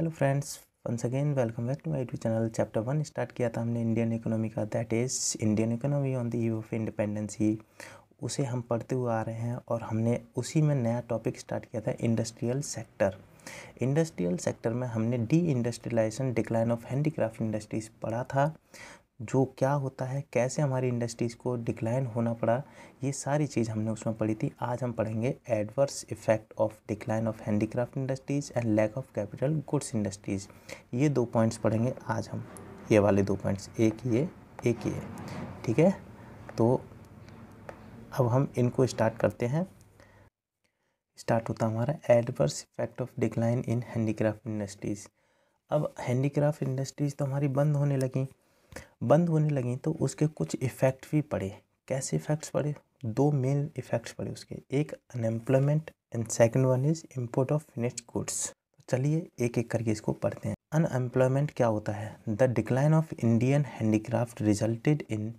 Hello friends, once again welcome back to my YouTube channel. Chapter 1 start किया था हमने Indian economy का, that is Indian economy on the eve of independence ही। उसे हम पढ़ते हुए आ रहे हैं और हमने उसी में नया टॉपिक स्टार्ट किया था, इंडस्ट्रियल सेक्टर। इंडस्ट्रियल सेक्टर में हमने deindustrialisation, decline of handicraft industries पढ़ा था। जो क्या होता है, कैसे हमारी इंडस्ट्रीज़ को डिक्लाइन होना पड़ा, ये सारी चीज़ हमने उसमें पढ़ी थी। आज हम पढ़ेंगे adverse effect of decline of handicraft industries and lack of capital goods industries. ये 2 पॉइंट्स पढ़ेंगे आज हम, ये वाले 2 पॉइंट्स, एक ये। ठीक है, तो अब हम इनको स्टार्ट करते हैं। स्टार्ट होता हमारा adverse effect of decline in handicraft industries. अब हैंडीक्राफ्ट इंडस्ट्रीज़ तो हमारी बंद होने लगी तो उसके कुछ इफ़ेक्ट भी पड़े। कैसे इफ़ेक्ट्स पड़े? 2 मेन इफ़ेक्ट्स पड़े उसके, एक unemployment and second one is import of finished goods. चलिए एक एक करके इसको पढ़ते हैं। अनएम्प्लॉयमेंट क्या होता है? The decline of Indian handicraft resulted in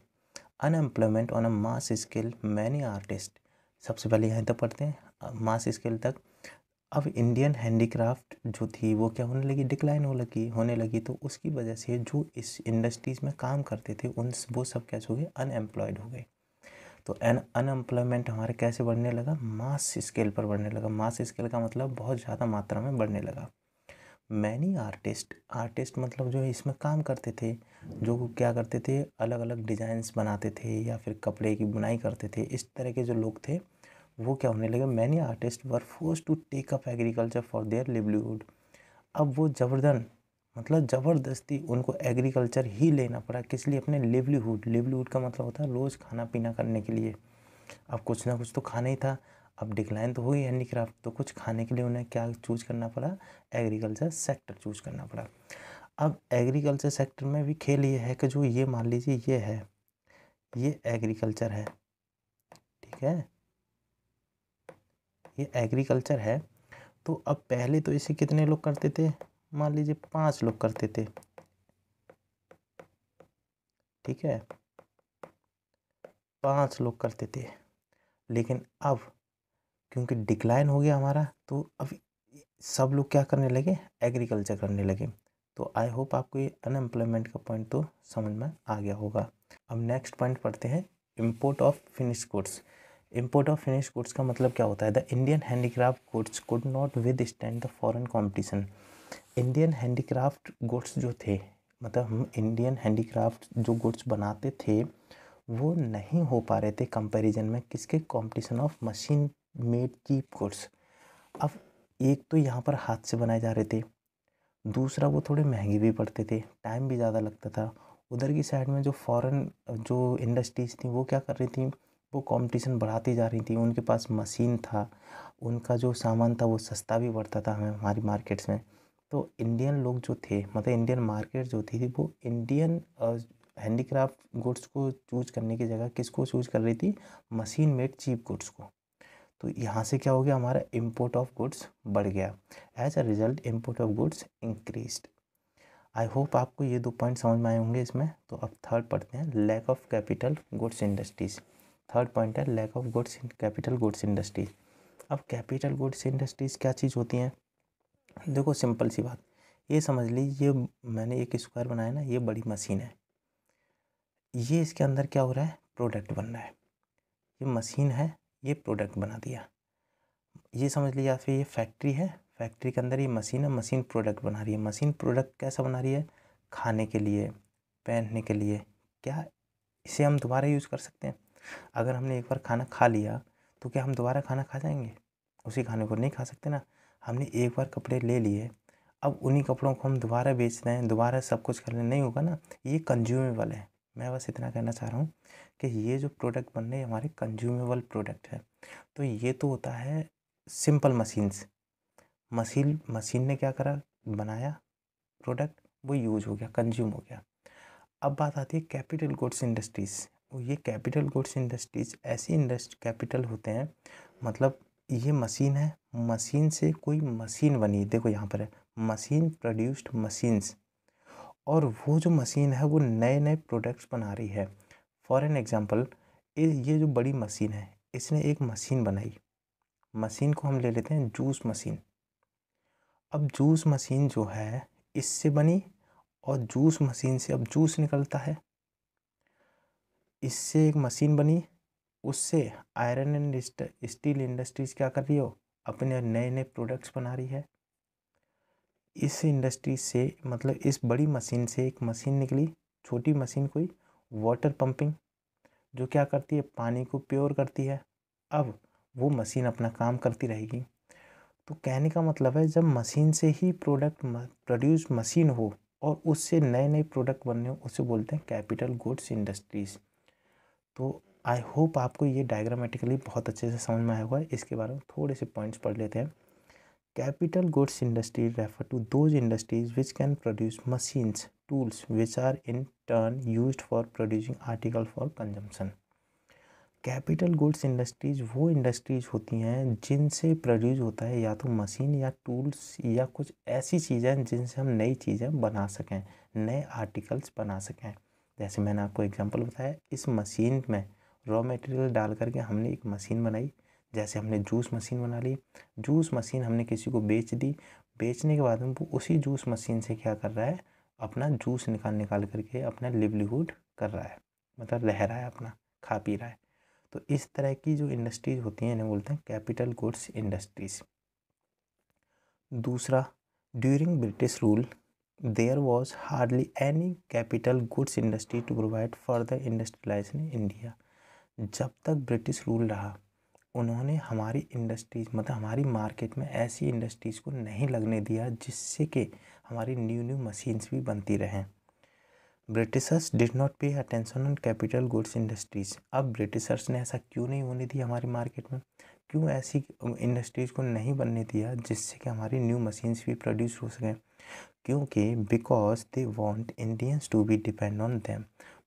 unemployment on a mass scale many artist. सबसे पहले यहाँ तक पढ़ते हैं, मास स्केल तक। अब इंडियन हैंडीक्राफ्ट जो थी वो क्या होने लगी, डिक्लाइन होने लगी तो उसकी वजह से जो इस इंडस्ट्रीज़ में काम करते थे वो सब कैसे हो गए, अनएम्प्लॉयड हो गए। तो अनएम्प्लॉयमेंट हमारे कैसे बढ़ने लगा, मास स्केल पर बढ़ने लगा। मास स्केल का मतलब बहुत ज़्यादा मात्रा में बढ़ने लगा। मैनी आर्टिस्ट मतलब जो इसमें काम करते थे, जो क्या करते थे, अलग अलग डिज़ाइंस बनाते थे या फिर कपड़े की बुनाई करते थे, इस तरह के जो लोग थे वो क्या होने लगे, many artist were forced to take up agriculture for their livelihood. अब वो ज़बरदस्ती उनको एग्रीकल्चर ही लेना पड़ा, किस लिए, अपने लिवलीहुड का मतलब होता है रोज़ खाना पीना करने के लिए। अब कुछ ना कुछ तो खाना ही था। अब डिक्लाइन तो हुई हैंडीक्राफ्ट, तो कुछ खाने के लिए उन्हें क्या चूज़ करना पड़ा, एग्रीकल्चर सेक्टर चूज़ करना पड़ा। अब एग्रीकल्चर सेक्टर में भी खेल ये है कि जो ये मान लीजिए ये एग्रीकल्चर है, ठीक है, ये एग्रीकल्चर है। तो अब पहले तो इसे कितने लोग करते थे, मान लीजिए 5 लोग करते थे, ठीक है, 5 लोग करते थे। लेकिन अब क्योंकि डिक्लाइन हो गया हमारा, तो अब सब लोग क्या करने लगे, एग्रीकल्चर करने लगे। तो आई होप आपको ये अनएम्प्लॉयमेंट का पॉइंट तो समझ में आ गया होगा। अब नेक्स्ट पॉइंट पढ़ते हैं, import of finish goods. Import of finish goods का मतलब क्या होता है, the Indian handicraft goods could not with stand the foreign competition. Indian handicraft goods जो थे, मतलब हम इंडियन हैंडीक्राफ्ट जो गुड्स बनाते थे वो नहीं हो पा रहे थे कंपैरिजन में, किसके, competition of machine made cheap goods. अब एक तो यहाँ पर हाथ से बनाए जा रहे थे, दूसरा वो थोड़े महंगे भी पड़ते थे, टाइम भी ज़्यादा लगता था। उधर की साइड में जो फॉरेन जो इंडस्ट्रीज़ थी वो क्या कर रही थी, वो कंपटीशन बढ़ाती जा रही थी, उनके पास मशीन था, उनका जो सामान था वो सस्ता भी पड़ता था हमें हमारी मार्केट्स में। तो इंडियन लोग जो थे, मतलब इंडियन मार्केट जो थी वो इंडियन हैंडीक्राफ्ट गुड्स को चूज़ करने की जगह किसको चूज़ कर रही थी, मशीन मेड चीप गुड्स को। तो यहाँ से क्या हो गया, हमारा इम्पोर्ट ऑफ गुड्स बढ़ गया। As a result import of goods increased. I hope आपको ये 2 पॉइंट समझ में आए होंगे इसमें। तो अब थर्ड पढ़ते हैं, lack of capital goods industries. Third point है lack of goods capital goods industries. अब कैपिटल गुड्स इंडस्ट्रीज़ क्या चीज़ होती हैं, देखो सिंपल सी बात, ये समझ लीजिए, ये मैंने एक स्क्वायर बनाया ना, ये बड़ी मशीन है, ये इसके अंदर क्या हो रहा है, प्रोडक्ट बन रहा है। ये मशीन है, ये प्रोडक्ट बना दिया, ये समझ लीजिए। या फिर ये फैक्ट्री है, फैक्ट्री के अंदर ये मशीन है, मशीन प्रोडक्ट बना रही है। मशीन प्रोडक्ट कैसा बना रही है, खाने के लिए, पहनने के लिए। क्या इसे हम दोबारा यूज़ कर सकते हैं? अगर हमने एक बार खाना खा लिया तो क्या हम दोबारा खाना खा जाएंगे? उसी खाने को नहीं खा सकते ना। हमने एक बार कपड़े ले लिए, अब उन्हीं कपड़ों को हम दोबारा बेच रहे हैं, दोबारा सब कुछ करने नहीं होगा ना। ये कंज्यूमेबल है। मैं बस इतना कहना चाह रहा हूँ कि ये जो प्रोडक्ट बन रहे हैं हमारे कंज्यूमेबल प्रोडक्ट है। तो ये तो होता है सिंपल मशीन्स। मशीन ने क्या करा, बनाया प्रोडक्ट, वो यूज हो गया, कंज्यूम हो गया। अब बात आती है कैपिटल गुड्स इंडस्ट्रीज़। ये कैपिटल गुड्स इंडस्ट्रीज़ ऐसी कैपिटल होते हैं, मतलब ये मशीन है, मशीन से कोई मशीन बनी, देखो यहाँ पर है मशीन प्रोड्यूस्ड मशीन्स, और वो जो मशीन है वो नए नए प्रोडक्ट्स बना रही है। फॉर एन एग्जांपल, ये जो बड़ी मशीन है, इसने एक मशीन बनाई, मशीन को हम ले लेते हैं जूस मशीन। अब जूस मशीन जो है इससे बनी और जूस मशीन से अब जूस निकलता है, इससे एक मशीन बनी, उससे आयरन एंड स्टील इंडस्ट्रीज क्या कर रही हो, अपने नए नए प्रोडक्ट्स बना रही है। इस इंडस्ट्री से मतलब इस बड़ी मशीन से एक मशीन निकली, छोटी मशीन कोई वाटर पंपिंग, जो क्या करती है, पानी को प्योर करती है। अब वो मशीन अपना काम करती रहेगी। तो कहने का मतलब है जब मशीन से ही प्रोडक्ट प्रोड्यूस मशीन हो और उससे नए नए प्रोडक्ट बनने हो, उसे बोलते हैं कैपिटल गुड्स इंडस्ट्रीज। तो आई होप आपको ये डायग्रामेटिकली बहुत अच्छे से समझ में आया होगा। इसके बारे में थोड़े से पॉइंट्स पढ़ लेते हैं। Capital goods industry refer to those industries which can produce machines tools which are in turn used for producing article for consumption. Capital goods industries वो इंडस्ट्रीज होती हैं जिनसे प्रोड्यूस होता है या तो मशीन या टूल्स या कुछ ऐसी चीज़ें जिनसे हम नई चीज़ें बना सकें, नए आर्टिकल्स बना सकें। जैसे मैंने आपको एग्जांपल बताया, इस मशीन में रॉ मटेरियल डाल करके हमने एक मशीन बनाई। जैसे हमने जूस मशीन बना ली, जूस मशीन हमने किसी को बेच दी, बेचने के बाद में वो उसी जूस मशीन से क्या कर रहा है, अपना जूस निकाल करके अपना लिवलीहुड कर रहा है, मतलब रह रहा है, अपना खा पी रहा है। तो इस तरह की जो इंडस्ट्रीज होती हैं इन्हें बोलते हैं कैपिटल गुड्स इंडस्ट्रीज। दूसरा, during British rule there was hardly any capital goods industry to provide further industrialisation in India. जब तक ब्रिटिश रूल रहा, उन्होंने हमारी इंडस्ट्रीज मतलब हमारी मार्केट में ऐसी इंडस्ट्रीज़ को नहीं लगने दिया जिससे कि हमारी न्यू न्यू मशीन्स भी बनती रहें। Britishers did not pay attention on capital goods industries. अब ब्रिटिशर्स ने ऐसा क्यों नहीं होने दिया हमारी मार्केट में, क्यों ऐसी इंडस्ट्रीज़ को नहीं बनने दिया जिससे कि हमारी न्यू मशीन्स भी प्रोड्यूस हो सकें? क्योंकि because they want Indians to be depend on them.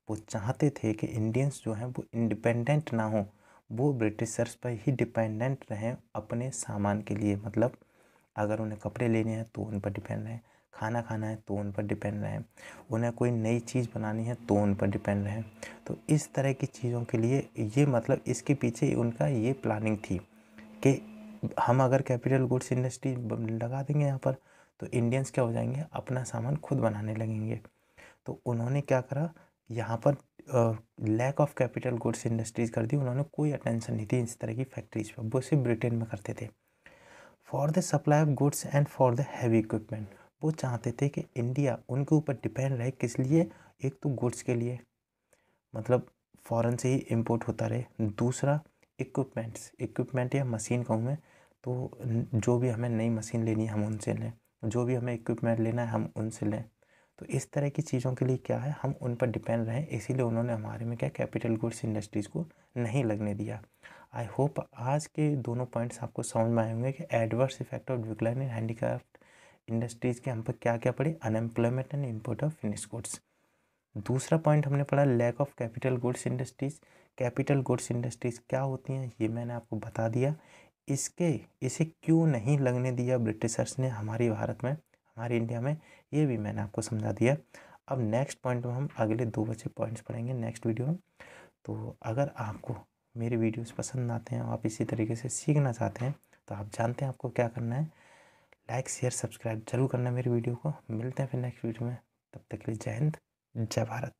वो चाहते थे कि इंडियंस जो हैं वो इंडिपेंडेंट ना हो, वो ब्रिटिशर्स पर ही डिपेंडेंट रहें अपने सामान के लिए। मतलब अगर उन्हें कपड़े लेने हैं तो उन पर डिपेंड रहें, खाना खाना है तो उन पर डिपेंड रहें, उन्हें कोई नई चीज़ बनानी है तो उन पर डिपेंड रहें। तो इस तरह की चीज़ों के लिए ये मतलब इसके पीछे उनका ये प्लानिंग थी कि हम अगर कैपिटल गुड्स इंडस्ट्री लगा देंगे यहाँ पर तो इंडियंस क्या हो जाएंगे, अपना सामान खुद बनाने लगेंगे। तो उन्होंने क्या करा, यहाँ पर lack of capital goods industries कर दी। उन्होंने कोई अटेंशन नहीं दी इस तरह की फैक्ट्रीज पर, वो सिर्फ ब्रिटेन में करते थे। For the supply of goods and for the heavy equipment, वो चाहते थे कि इंडिया उनके ऊपर डिपेंड रहे। किस लिए? एक तो गुड्स के लिए, मतलब फॉरेन से ही इंपोर्ट होता रहे। दूसरा इक्विपमेंट या मशीन कहूँ मैं, तो जो भी हमें नई मशीन लेनी है हम उनसे लें, जो भी हमें इक्विपमेंट लेना है हम उनसे लें। तो इस तरह की चीज़ों के लिए क्या है, हम उन पर डिपेंड रहें। इसीलिए उन्होंने हमारे में क्या कैपिटल गुड्स इंडस्ट्रीज़ को नहीं लगने दिया। आई होप आज के दोनों पॉइंट्स आपको समझ में आए होंगे कि adverse effect of decline in handicraft industries के हम पर क्या क्या पड़े, unemployment and import of finish goods. दूसरा पॉइंट हमने पढ़ा lack of capital goods industries. Capital goods industries क्या होती हैं ये मैंने आपको बता दिया। इसे क्यों नहीं लगने दिया ब्रिटिशर्स ने हमारी भारत में, हमारी इंडिया में, ये भी मैंने आपको समझा दिया। अब नेक्स्ट पॉइंट में हम अगले 2 बचे पॉइंट्स पढ़ेंगे नेक्स्ट वीडियो में। तो अगर आपको मेरे वीडियोस पसंद आते हैं, आप इसी तरीके से सीखना चाहते हैं, तो आप जानते हैं आपको क्या करना है, लाइक शेयर सब्सक्राइब जरूर करना है मेरी वीडियो को। मिलते हैं फिर नेक्स्ट वीडियो में, तब तक के लिए जय हिंद जय भारत।